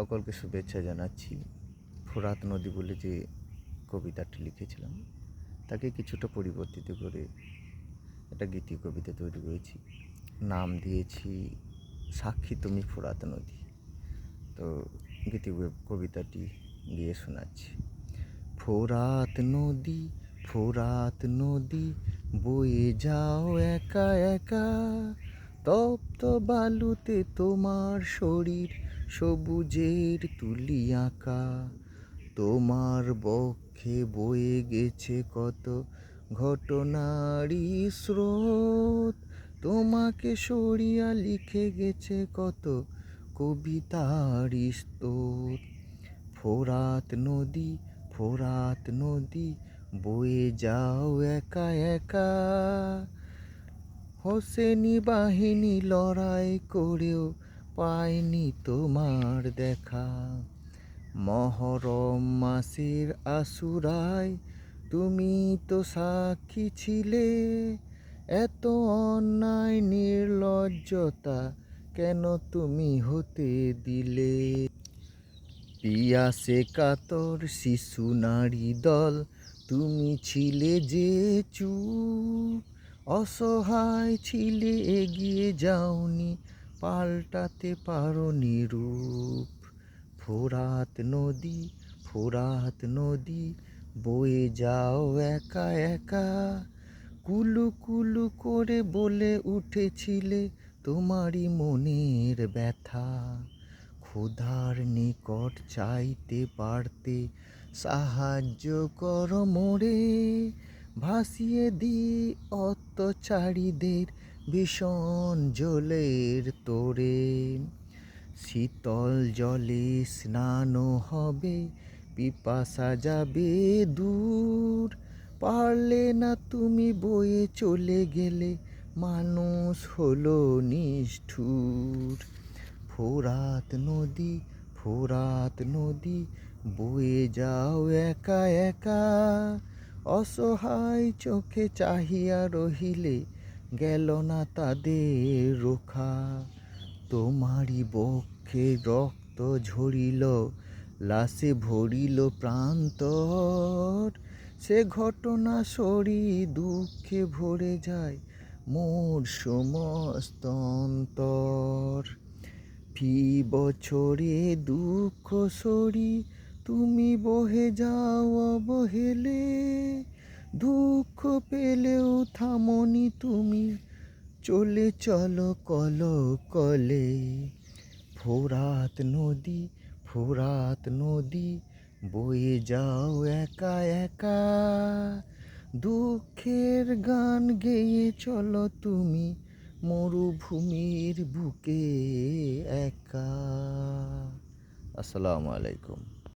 সকলকে শুভেচ্ছা জানাচ্ছি। ফোরাত নদী বলে যে কবিতাটি লিখেছিলাম তাকে কিছুটা পরিবর্তিত করে একটা গীতি কবিতা তৈরি করেছি। নাম দিয়েছি সাক্ষী তুমি ফোরাত নদী। তো গীতি কবিতাটি দিয়ে শোনাচ্ছি। ফোরাত নদী, ফোরাত নদী, বয়ে যাও একা একা, তপ্ত বালুতে তোমার শরীর সবুজের তুলি আঁকা। তোমার বক্ষে বয়ে গেছে কত ঘটনারই স্রোত, তোমাকে সরিয়া লিখে গেছে কত কবিতার স্তোত। ফোরাত নদী, ফোরাত নদী, বয়ে যাও একা একা, হোসেনি বাহিনী লড়াই করেও পায়নি তোমার দেখা। মহরম মাসের আশুরায় তুমি তো সাক্ষী ছিলে, এত অন্যায় নির্লজ্জতা কেন তুমি হতে দিলে। পিয়াসে কাতর শিশু নারী দল তুমি ছিলে যে চুপ, অসহায় ছিলে এগিয়ে যাওনি, পাল্টাতে পারোনি রূপ। ফোরাত নদী, ফোরাত নদী, বয়ে যাও একা একা, কুলু কুলু করে বলে উঠেছিলে তোমারই মনের ব্যথা। ক্ষুধার নিকট চাইতে পারতে সাহায্য কর মোরে, ভাসিয়ে দি অত্যাচারীদের ভীষণ জলের তোরে। শীতল জলে স্নানও হবে, পিপাসা যাবে দূর, পারলে না তুমি বয়ে চলে গেলে, মানুষ হলো নিষ্ঠুর। ফোরাত নদী, ফোরাত নদী, বয়ে যাও একা একা, অসহায় চোখে চাহিয়া রহিলে গেল না তাদের রক্ষা। তোমারই বক্ষে রক্ত ঝরিল, লাশে ভরিল প্রান্তর, সে ঘটনা সরি দুঃখে ভরে যায় মোর সমস্ত অন্তর। ফি বছরে দুঃখ সরি তুমি বহে যাও অবহেলে, দুঃখ পেলেও থামনি তুমি, চলে চলো কল কলে। ফোরাত নদী, ফোরাত নদী, বয়ে যাও একা একা, দুঃখের গান গেয়ে চলো তুমি মরুভূমির বুকে একা। আসসালামু আলাইকুম।